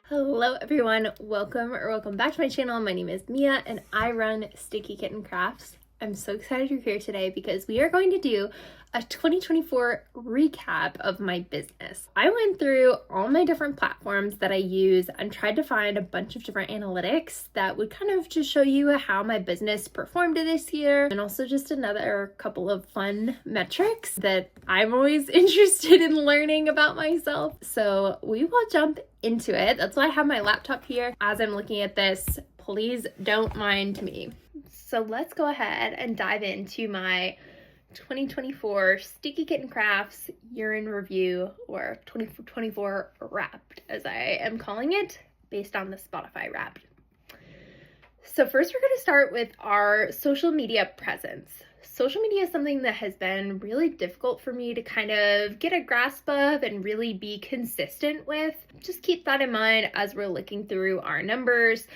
Hello everyone, welcome back to my channel. My name is Mia and I run Sticky Kitten Crafts. I'm so excited you're here today because we are going to do a 2024 recap of my business. I went through all my different platforms that I use and tried to find a bunch of different analytics that would kind of just show you how my business performed this year, and also just another couple of fun metrics that I'm always interested in learning about myself. So we will jump into it. That's why I have my laptop here as I'm looking at this. Please don't mind me. So let's go ahead and dive into my 2024 Sticky Kitten Crafts year in review, or 2024 Wrapped as I am calling it based on the Spotify Wrapped. So first we're going to start with our social media presence. Social media is something that has been really difficult for me to kind of get a grasp of and really be consistent with. Just keep that in mind as we're looking through our numbers.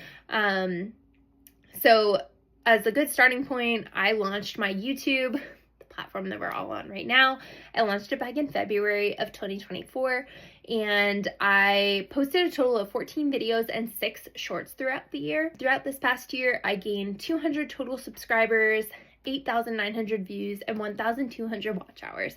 So as a good starting point, I launched my YouTube, the platform that we're all on right now. I launched it back in February of 2024, and I posted a total of 14 videos and 6 shorts throughout the year. Throughout this past year, I gained 200 total subscribers, 8,900 views, and 1,200 watch hours.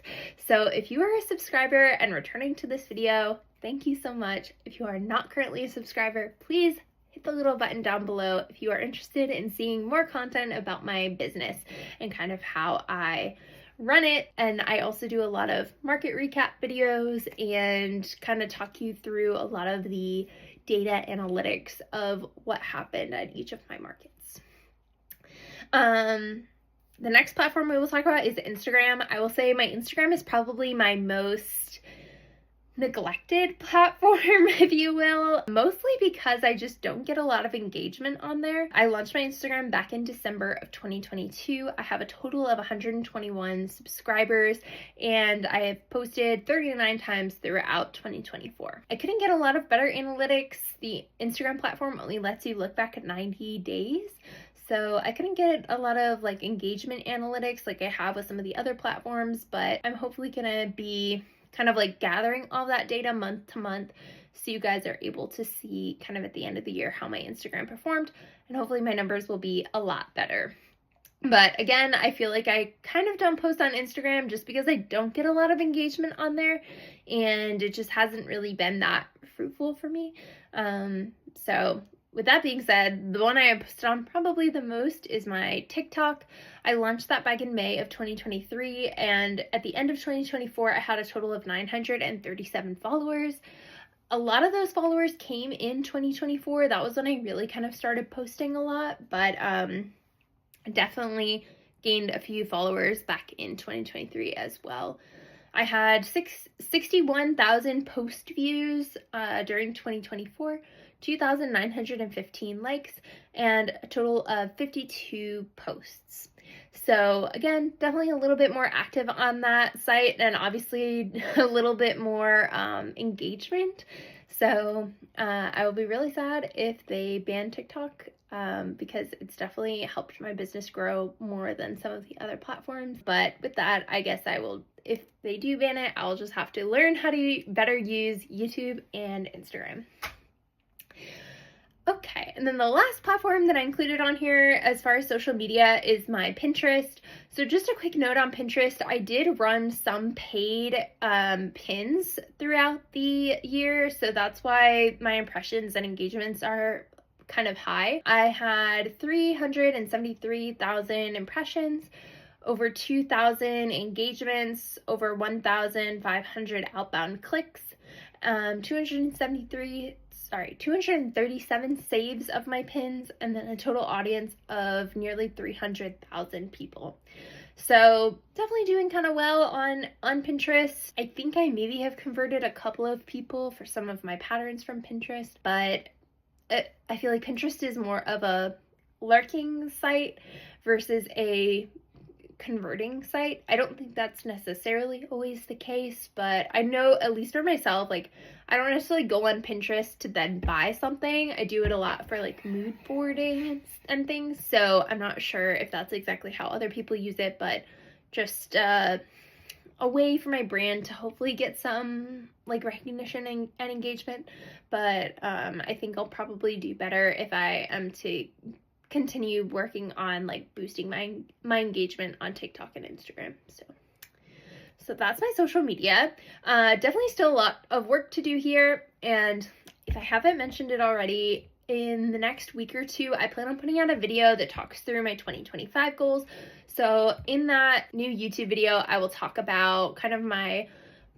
So if you are a subscriber and returning to this video, thank you so much. If you are not currently a subscriber, please hit the little button down below if you are interested in seeing more content about my business and kind of how I run it. And I also do a lot of market recap videos and kind of talk you through a lot of the data analytics of what happened at each of my markets. The next platform we will talk about is Instagram. I will say my Instagram is probably my most neglected platform, if you will, mostly because I just don't get a lot of engagement on there. I launched my Instagram back in December of 2022. I have a total of 121 subscribers, and I have posted 39 times throughout 2024. I couldn't get a lot of better analytics. The Instagram platform only lets you look back at 90 days. So I couldn't get a lot of engagement analytics like I have with some of the other platforms, but I'm hopefully gonna be kind of gathering all that data month to month so you guys are able to see kind of at the end of the year how my Instagram performed, and hopefully my numbers will be a lot better. But again, I feel like I kind of don't post on Instagram just because I don't get a lot of engagement on there, and it just hasn't really been that fruitful for me. So with that being said, the one I posted on probably the most is my TikTok. I launched that back in May of 2023, and at the end of 2024, I had a total of 937 followers. A lot of those followers came in 2024. That was when I really kind of started posting a lot, but definitely gained a few followers back in 2023 as well. I had 61,000 post views during 2024, 2,915 likes, and a total of 52 posts. So again, definitely a little bit more active on that site, and obviously a little bit more engagement. So I will be really sad if they ban TikTok, because it's definitely helped my business grow more than some of the other platforms. But with that, I guess I will, if they do ban it, I'll just have to learn how to better use YouTube and Instagram. Okay, and then the last platform that I included on here as far as social media is my Pinterest. So just a quick note on Pinterest, I did run some paid pins throughout the year, so that's why my impressions and engagements are kind of high. I had 373,000 impressions, over 2,000 engagements, over 1,500 outbound clicks, 237 saves of my pins, and then a total audience of nearly 300,000 people. So definitely doing kind of well on Pinterest. I think I maybe have converted a couple of people for some of my patterns from Pinterest, but I feel like Pinterest is more of a lurking site versus a converting site. I don't think that's necessarily always the case, but I know, at least for myself, I don't necessarily go on Pinterest to then buy something. I do it a lot for mood boarding and things, so I'm not sure if that's exactly how other people use it, but just a way for my brand to hopefully get some like recognition and engagement, but I think I'll probably do better if I am to continue working on like boosting my engagement on TikTok and Instagram. So that's my social media. Definitely still a lot of work to do here, and if I haven't mentioned it already, in the next week or two, I plan on putting out a video that talks through my 2025 goals. So in that new YouTube video, I will talk about kind of my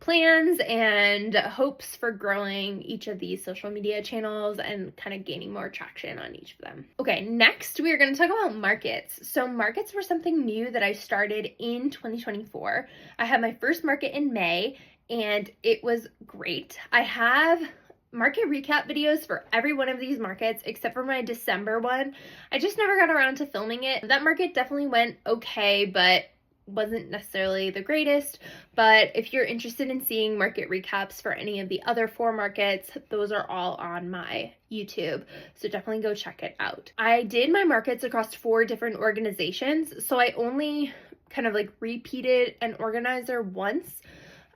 plans and hopes for growing each of these social media channels and kind of gaining more traction on each of them. Okay, next we are going to talk about markets. So markets were something new that I started in 2024. I had my first market in May and it was great. I have market recap videos for every one of these markets except for my December one. I just never got around to filming it. That market definitely went okay, but wasn't necessarily the greatest. But if you're interested in seeing market recaps for any of the other 4 markets, those are all on my YouTube, so definitely go check it out. I did my markets across 4 different organizations, so I only kind of like repeated an organizer once.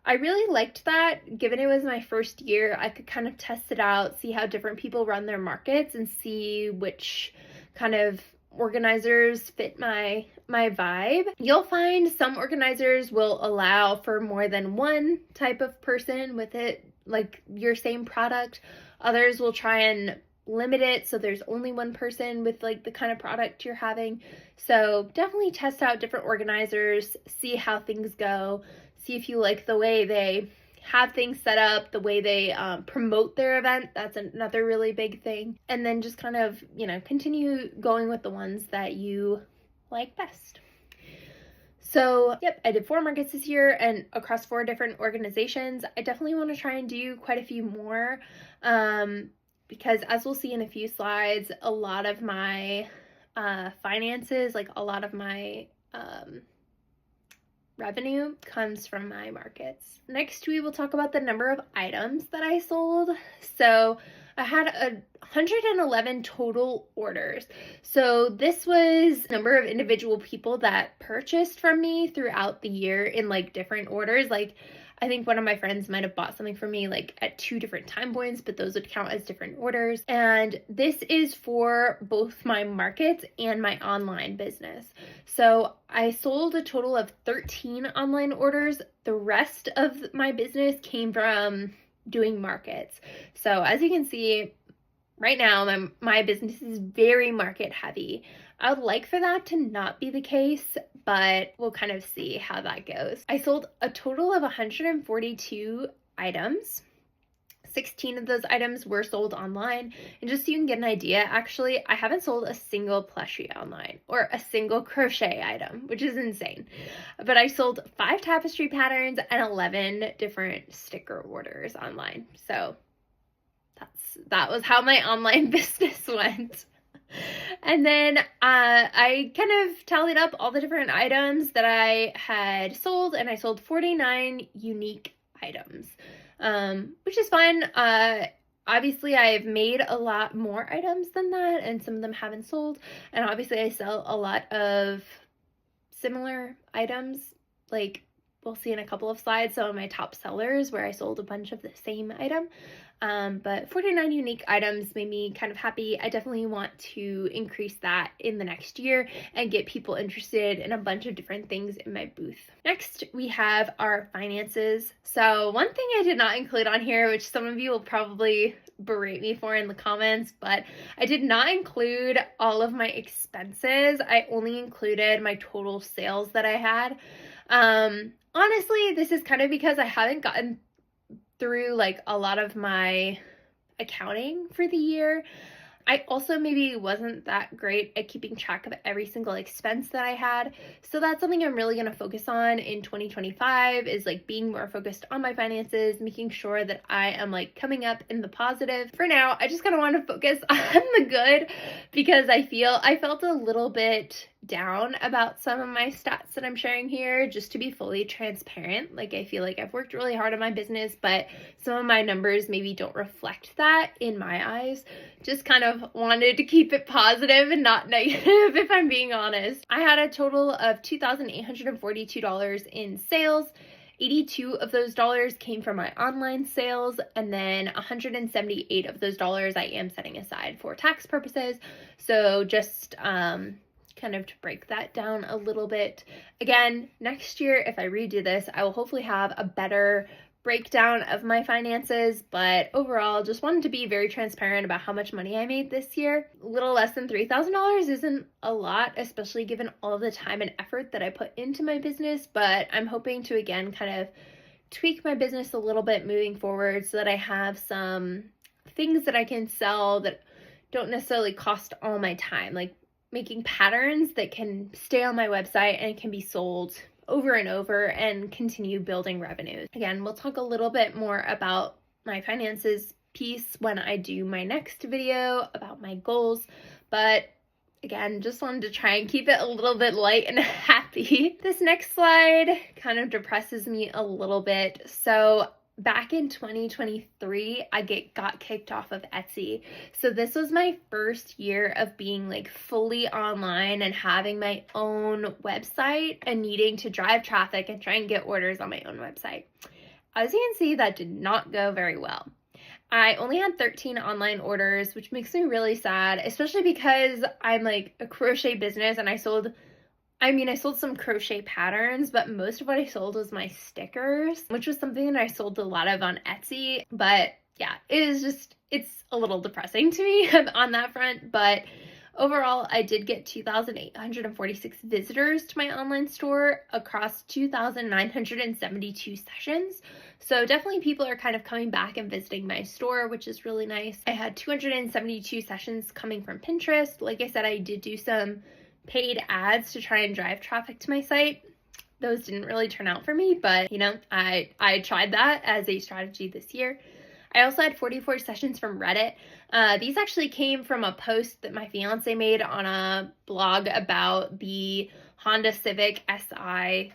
I really liked that. Given it was my first year, I could kind of test it out, see how different people run their markets, and see which kind of organizers fit my vibe. You'll find some organizers will allow for more than one type of person with it, like your same product. Others will try and limit it so there's only one person with like the kind of product you're having. So definitely test out different organizers, see how things go, see if you like the way they have things set up, the way they promote their event. That's another really big thing. And then just kind of, continue going with the ones that you like best. So, yep, I did 4 markets this year and across 4 different organizations. I definitely want to try and do quite a few more because as we'll see in a few slides, a lot of my finances, like a lot of my revenue comes from my markets. Next, we will talk about the number of items that I sold. So I had 111 total orders. So this was the number of individual people that purchased from me throughout the year in like different orders. Like I think one of my friends might have bought something from me like at 2 different time points, but those would count as different orders. And this is for both my markets and my online business. So I sold a total of 13 online orders. The rest of my business came from doing markets. So as you can see, right now, my business is very market heavy. I would like for that to not be the case, but we'll kind of see how that goes. I sold a total of 142 items. 16 of those items were sold online. And just so you can get an idea, actually, I haven't sold a single plushie online or a single crochet item, which is insane. But I sold 5 tapestry patterns and 11 different sticker orders online. So that was how my online business went. And then I kind of tallied up all the different items that I had sold, and I sold 49 unique items, which is fun. Obviously, I've made a lot more items than that, and some of them haven't sold. And obviously, I sell a lot of similar items. Like, we'll see in a couple of slides some of my top sellers where I sold a bunch of the same item. But 49 unique items made me kind of happy. I definitely want to increase that in the next year and get people interested in a bunch of different things in my booth. Next, we have our finances. So one thing I did not include on here, which some of you will probably berate me for in the comments, but I did not include all of my expenses. I only included my total sales that I had. Honestly, this is kind of because I haven't gotten through like a lot of my accounting for the year. I also maybe wasn't that great at keeping track of every single expense that I had. So that's something I'm really going to focus on in 2025 is like being more focused on my finances, making sure that I am like coming up in the positive. For now, I just kind of want to focus on the good because I felt a little bit down about some of my stats that I'm sharing here, just to be fully transparent. Like I feel like I've worked really hard on my business, but some of my numbers maybe don't reflect that in my eyes. Just kind of wanted to keep it positive and not negative, if I'm being honest. I had a total of $2,842 in sales, 82 of those dollars came from my online sales, and then 178 of those dollars I am setting aside for tax purposes. So just kind of to break that down a little bit. Again, next year, if I redo this, I will hopefully have a better breakdown of my finances, but overall just wanted to be very transparent about how much money I made this year. A little less than $3,000 isn't a lot, especially given all of the time and effort that I put into my business, but I'm hoping to again kind of tweak my business a little bit moving forward so that I have some things that I can sell that don't necessarily cost all my time, like making patterns that can stay on my website and can be sold over and over and continue building revenues. Again, we'll talk a little bit more about my finances piece when I do my next video about my goals, but again, just wanted to try and keep it a little bit light and happy. This next slide kind of depresses me a little bit. So back in 2023, I got kicked off of Etsy. So this was my first year of being like fully online and having my own website and needing to drive traffic and try and get orders on my own website. As you can see, that did not go very well. I only had 13 online orders, which makes me really sad, especially because I'm like a crochet business and I sold some crochet patterns, but most of what I sold was my stickers, which was something that I sold a lot of on Etsy. But yeah, it's a little depressing to me on that front. But overall, I did get 2,846 visitors to my online store across 2,972 sessions. So definitely people are kind of coming back and visiting my store, which is really nice. I had 272 sessions coming from Pinterest. Like I said, I did do some paid ads to try and drive traffic to my site. Those didn't really turn out for me, but I tried that as a strategy this year. I also had 44 sessions from Reddit. These actually came from a post that my fiance made on a blog about the Honda Civic Si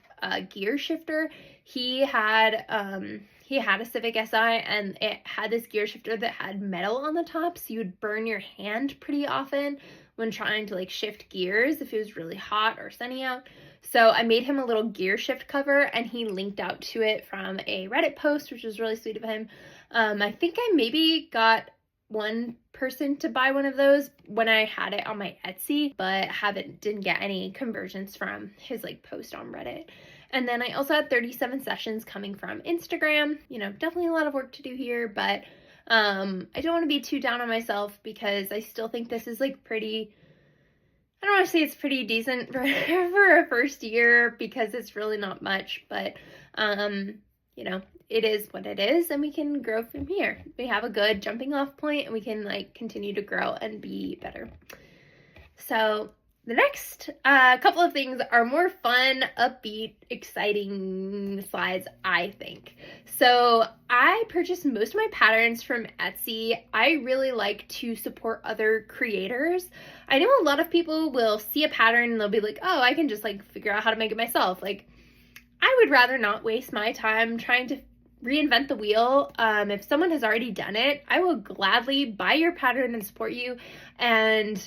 gear shifter. He had a Civic Si and it had this gear shifter that had metal on the top, so you would burn your hand pretty often when trying to like shift gears if it was really hot or sunny out. So I made him a little gear shift cover and he linked out to it from a Reddit post, which was really sweet of him. I think I maybe got one person to buy one of those when I had it on my Etsy, but didn't get any conversions from his like post on Reddit. And then I also had 37 sessions coming from Instagram. Definitely a lot of work to do here, but I don't want to be too down on myself because I still think this is like I don't want to say it's pretty decent for a first year because it's really not much, but it is what it is and we can grow from here. We have a good jumping off point and we can like continue to grow and be better. So the next couple of things are more fun, upbeat, exciting slides, I think. So I purchased most of my patterns from Etsy. I really like to support other creators. I know a lot of people will see a pattern and they'll be like, oh, I can just like figure out how to make it myself. Like, I would rather not waste my time trying to reinvent the wheel. If someone has already done it, I will gladly buy your pattern and support you and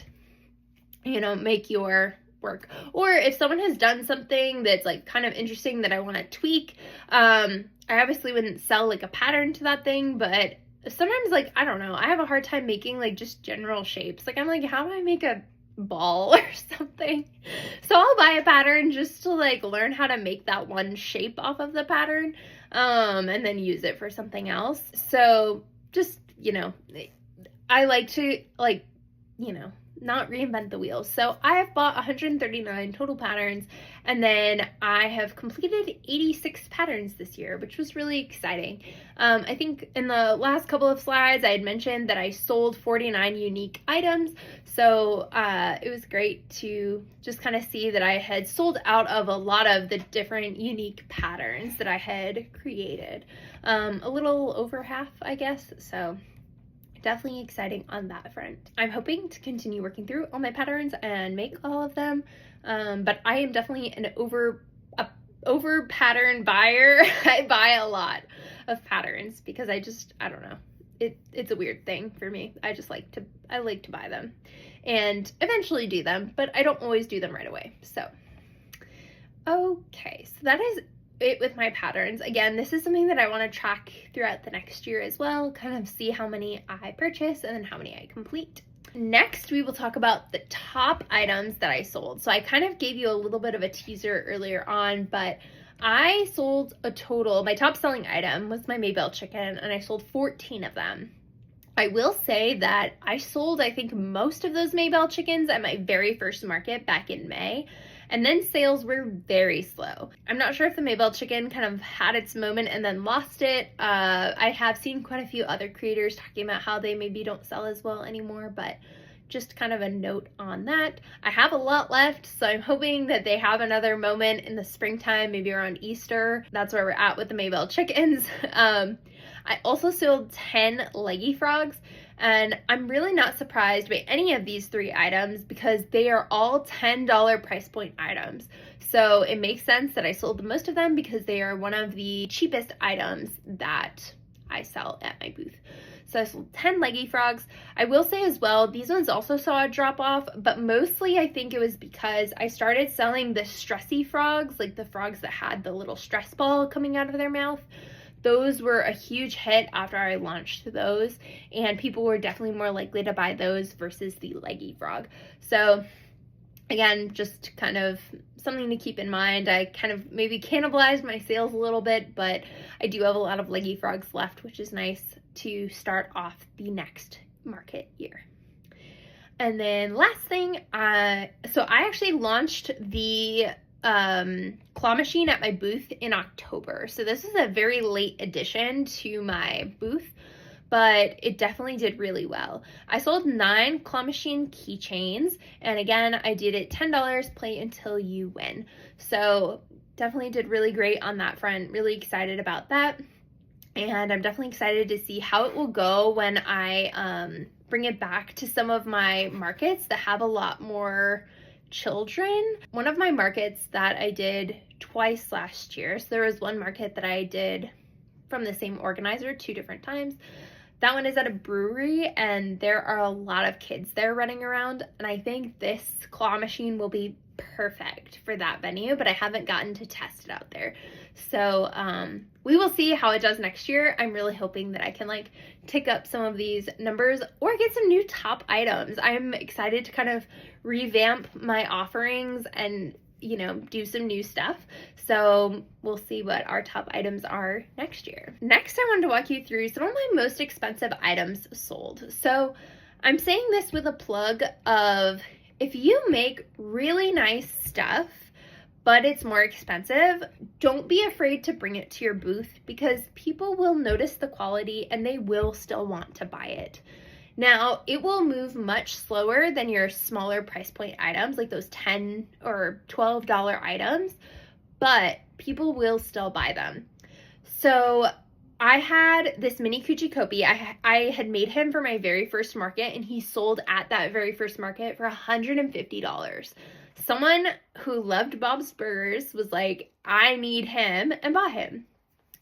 make your work. Or if someone has done something that's like kind of interesting that I want to tweak, I obviously wouldn't sell like a pattern to that thing, but sometimes like, I don't know, I have a hard time making like just general shapes. Like I'm like, how do I make a ball or something? So I'll buy a pattern just to like learn how to make that one shape off of the pattern, and then use it for something else. So just, I like to not reinvent the wheel. So I have bought 139 total patterns, and then I have completed 86 patterns this year, which was really exciting. I think in the last couple of slides I had mentioned that I sold 49 unique items. So it was great to just kind of see that I had sold out of a lot of the different unique patterns that I had created. A little over half, I guess. So definitely exciting on that front. I'm hoping to continue working through all my patterns and make all of them, but I am definitely an over pattern buyer. I buy a lot of patterns because I don't know, it's a weird thing for me. I like to buy them and eventually do them, but I don't always do them right away. So okay, so that is it with my patterns. Again, this is something that I want to track throughout the next year as well, kind of see how many I purchase and then how many I complete. Next, we will talk about the top items that I sold. So I kind of gave you a little bit of a teaser earlier on, but I sold a total, my top selling item was my Maybell chicken, and I sold 14 of them. I will say that I sold, I think, most of those Maybell chickens at my very first market back in May, and then sales were very slow. I'm not sure if the Maybell chicken kind of had its moment and then lost it. I have seen quite a few other creators talking about how they maybe don't sell as well anymore, but just kind of a note on that. I have a lot left, so I'm hoping that they have another moment in the springtime, maybe around Easter. That's where we're at with the Maybell chickens. I also sold 10 leggy frogs, and I'm really not surprised by any of these 3 items because they are all $10 price point items. So it makes sense that I sold the most of them because they are one of the cheapest items that I sell at my booth. So I sold 10 leggy frogs. I will say as well, these ones also saw a drop off, but mostly I think it was because I started selling the stressy frogs, like the frogs that had the little stress ball coming out of their mouth. Those were a huge hit after I launched those, and people were definitely more likely to buy those versus the leggy frog. So again, just kind of something to keep in mind. I kind of maybe cannibalized my sales a little bit, but I do have a lot of leggy frogs left, which is nice to start off the next market year. And then last thing, so I actually launched the claw machine at my booth in October. So this is a very late addition to my booth, but it definitely did really well. I sold 9 claw machine keychains, and again, I did it $10, play until you win. So definitely did really great on that front. Really excited about that. And I'm definitely excited to see how it will go when I bring it back to some of my markets that have a lot more children. One of my markets that I did twice last year, so there was one market that I did from the same organizer 2 different times. That one is at a brewery, and there are a lot of kids there running around, and I think this claw machine will be perfect for that venue, but I haven't gotten to test it out there. So we will see how it does next year. I'm really hoping that I can like tick up some of these numbers or get some new top items. I'm excited to kind of revamp my offerings and, you know, do some new stuff. So we'll see what our top items are next year. Next, I wanted to walk you through some of my most expensive items sold. So I'm saying this with a plug of, if you make really nice stuff, but it's more expensive, don't be afraid to bring it to your booth because people will notice the quality and they will still want to buy it. Now, it will move much slower than your smaller price point items, like those $10 or $12 items, but people will still buy them. So I had this mini Coochie Kopi. I had made him for my very first market, and he sold at that very first market for $150. Someone who loved Bob's Burgers was like, I need him, and bought him.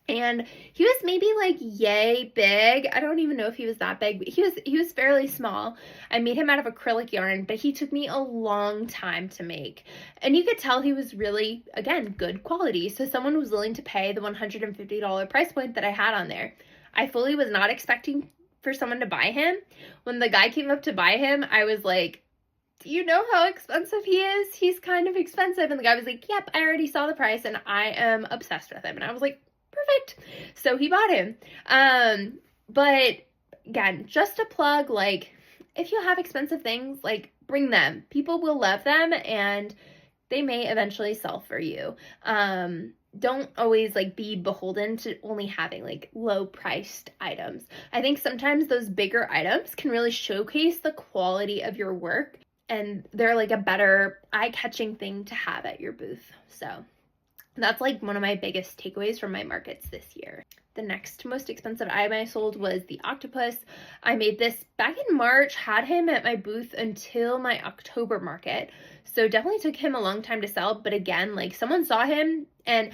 And he was maybe like yay big. I don't even know if he was that big, but he was fairly small. I made him out of acrylic yarn, but he took me a long time to make. And you could tell he was really, again, good quality. So someone was willing to pay the $150 price point that I had on there. I fully was not expecting for someone to buy him. When the guy came up to buy him, I was like, do you know how expensive he is? He's kind of expensive. And the guy was like, yep, I already saw the price and I am obsessed with him. And I was like, perfect. So he bought him. But again, just a plug, like, if you have expensive things, like, bring them. People will love them and they may eventually sell for you. Don't always like be beholden to only having like low priced items. I think sometimes those bigger items can really showcase the quality of your work, and they're like a better eye-catching thing to have at your booth. So that's like one of my biggest takeaways from my markets this year. The next most expensive item I sold was the octopus. I made this back in March, had him at my booth until my October market. So definitely took him a long time to sell. But again, like, someone saw him, and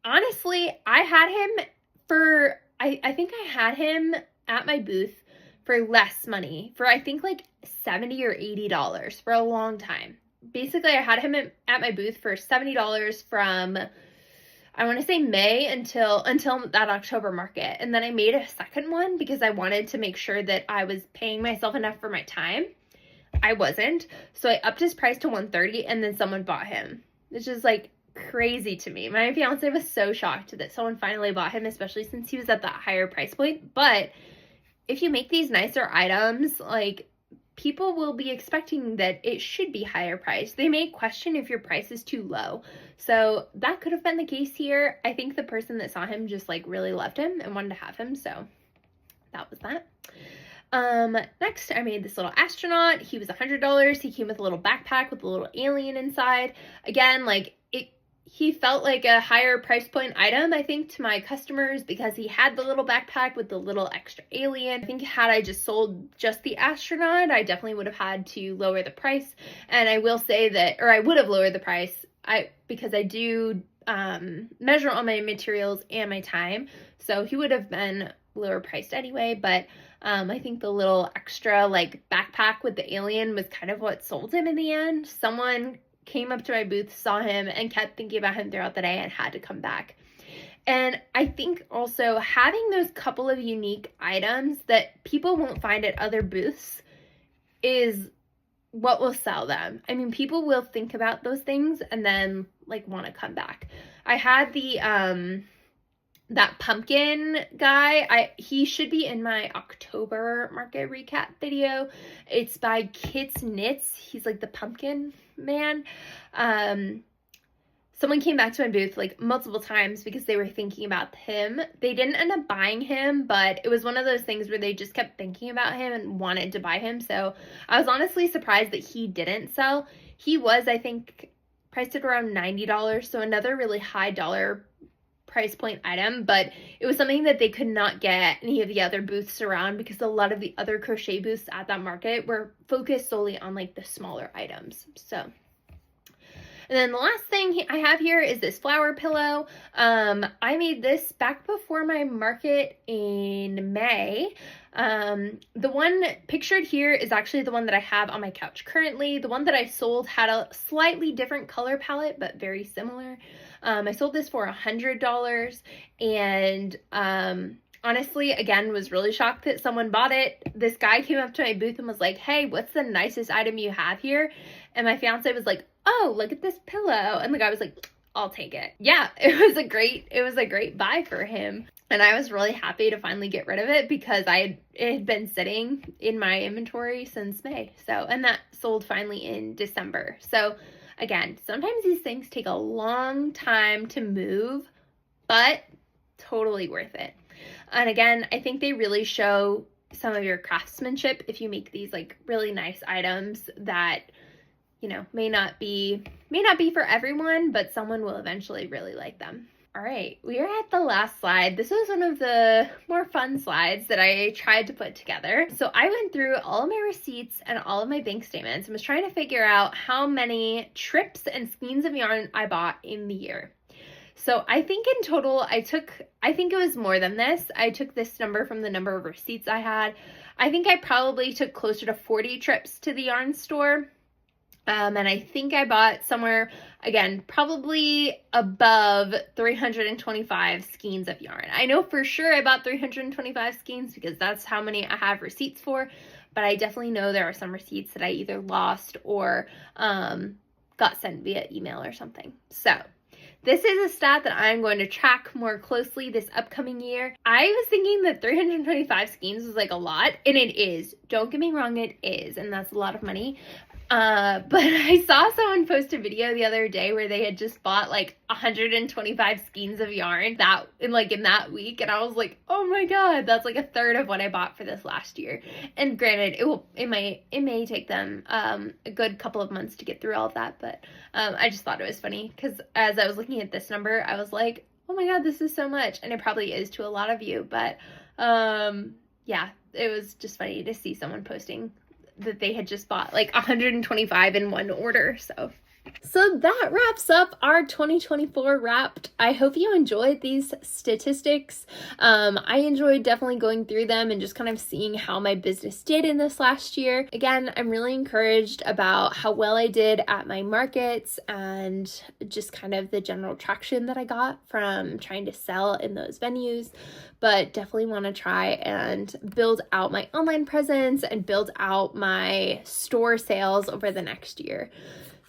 honestly, I had him for, I think I had him at my booth for less money, for I think like $70 or $80 for a long time. Basically, I had him at my booth for $70 from I want to say May until that October market. And then I made a second one because I wanted to make sure that I was paying myself enough for my time. I wasn't. So I upped his price to $130 and then someone bought him. Which is like crazy to me. My fiance was so shocked that someone finally bought him, especially since he was at that higher price point. But if you make these nicer items, like, people will be expecting that it should be higher priced. They may question if your price is too low. So that could have been the case here. I think the person that saw him just like really loved him and wanted to have him. So that was that. Next I made this little astronaut. He was $100. He came with a little backpack with a little alien inside. Again, like, he felt like a higher price point item, I think, to my customers because he had the little backpack with the little extra alien. I think had I just sold just the astronaut, I definitely would have had to lower the price. And I will say that, or I would have lowered the price, because I do measure all my materials and my time. So he would have been lower priced anyway, but I think the little extra like backpack with the alien was kind of what sold him in the end. Someone came up to my booth, saw him, and kept thinking about him throughout the day and had to come back. And I think also having those couple of unique items that people won't find at other booths is what will sell them. I mean, people will think about those things and then like want to come back. I had the that pumpkin guy, he should be in my October market recap video. It's by Kit's Knits. He's like the pumpkin man. Someone came back to my booth like multiple times because they were thinking about him. They didn't end up buying him, but it was one of those things where they just kept thinking about him and wanted to buy him. So I was honestly surprised that he didn't sell. He was, I think, priced at around $90, so another really high dollar price point item, but it was something that they could not get any of the other booths around because a lot of the other crochet booths at that market were focused solely on like the smaller items. So, and then the last thing I have here is this flower pillow. I made this back before my market in May. The one pictured here is actually the one that I have on my couch currently. The one that I sold had a slightly different color palette, but very similar. I sold this for $100 and honestly, again, was really shocked that someone bought it. This guy came up to my booth and was like, hey, what's the nicest item you have here? And my fiance was like, oh, look at this pillow. And the guy was like, I'll take it. Yeah, it was a great buy for him. And I was really happy to finally get rid of it because it had been sitting in my inventory since May. So, and that sold finally in December. So again, sometimes these things take a long time to move, but totally worth it. And again, I think they really show some of your craftsmanship if you make these like really nice items that, you know, may not be for everyone, but someone will eventually really like them. All right, we are at the last slide. This was one of the more fun slides that I tried to put together. So I went through all of my receipts and all of my bank statements and was trying to figure out how many trips and skeins of yarn I bought in the year. So I think in total, I think it was more than this. I took this number from the number of receipts I had. I think I probably took closer to 40 trips to the yarn store. And I think I bought somewhere, again, probably above 325 skeins of yarn. I know for sure I bought 325 skeins because that's how many I have receipts for, but I definitely know there are some receipts that I either lost or got sent via email or something. So this is a stat that I'm going to track more closely this upcoming year. I was thinking that 325 skeins was like a lot, and it is. Don't get me wrong, it is, and that's a lot of money. But I saw someone post a video the other day where they had just bought like 125 skeins of yarn in that week, and I was like, oh my god, that's like a third of what I bought for this last year. And granted, it may take them a good couple of months to get through all of that, but I just thought it was funny because as I was looking at this number, I was like, oh my god, this is so much, and it probably is to a lot of you, but yeah, it was just funny to see someone posting that they had just bought like 125 in one order. So So that wraps up our 2024 Wrapped. I hope you enjoyed these statistics. I enjoyed definitely going through them and just kind of seeing how my business did in this last year. Again, I'm really encouraged about how well I did at my markets and just kind of the general traction that I got from trying to sell in those venues, but definitely want to try and build out my online presence and build out my store sales over the next year.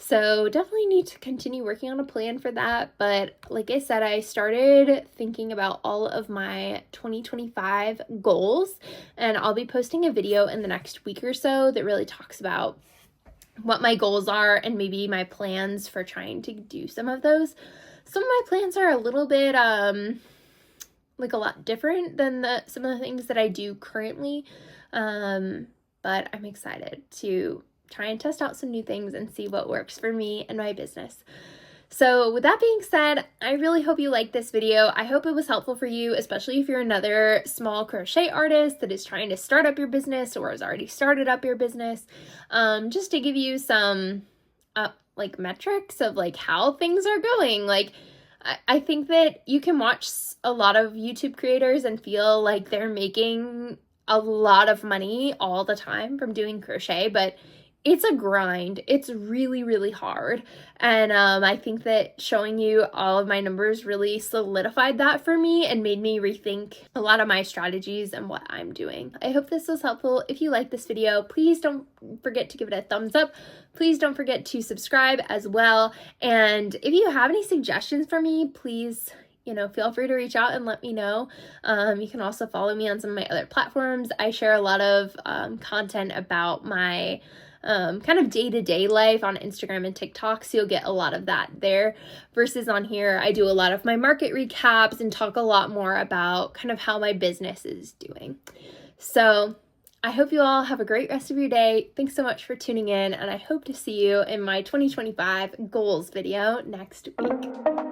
So definitely need to continue working on a plan for that. But like I said, I started thinking about all of my 2025 goals, and I'll be posting a video in the next week or so that really talks about what my goals are and maybe my plans for trying to do some of those. Some of my plans are a little bit like a lot different than some of the things that I do currently. But I'm excited to try and test out some new things and see what works for me and my business. So with that being said, I really hope you liked this video. I hope it was helpful for you, especially if you're another small crochet artist that is trying to start up your business or has already started up your business. Just to give you some like metrics of like how things are going. Like I think that you can watch a lot of YouTube creators and feel like they're making a lot of money all the time from doing crochet, but it's a grind. It's really, really hard. And I think that showing you all of my numbers really solidified that for me and made me rethink a lot of my strategies and what I'm doing. I hope this was helpful. If you like this video, please don't forget to give it a thumbs up. Please don't forget to subscribe as well. And if you have any suggestions for me, please, feel free to reach out and let me know. You can also follow me on some of my other platforms. I share a lot of content about my kind of day-to-day life on Instagram and TikTok, so you'll get a lot of that there, versus on here I do a lot of my market recaps and talk a lot more about kind of how my business is doing. So I hope you all have a great rest of your day. Thanks so much for tuning in, and I hope to see you in my 2025 goals video next week.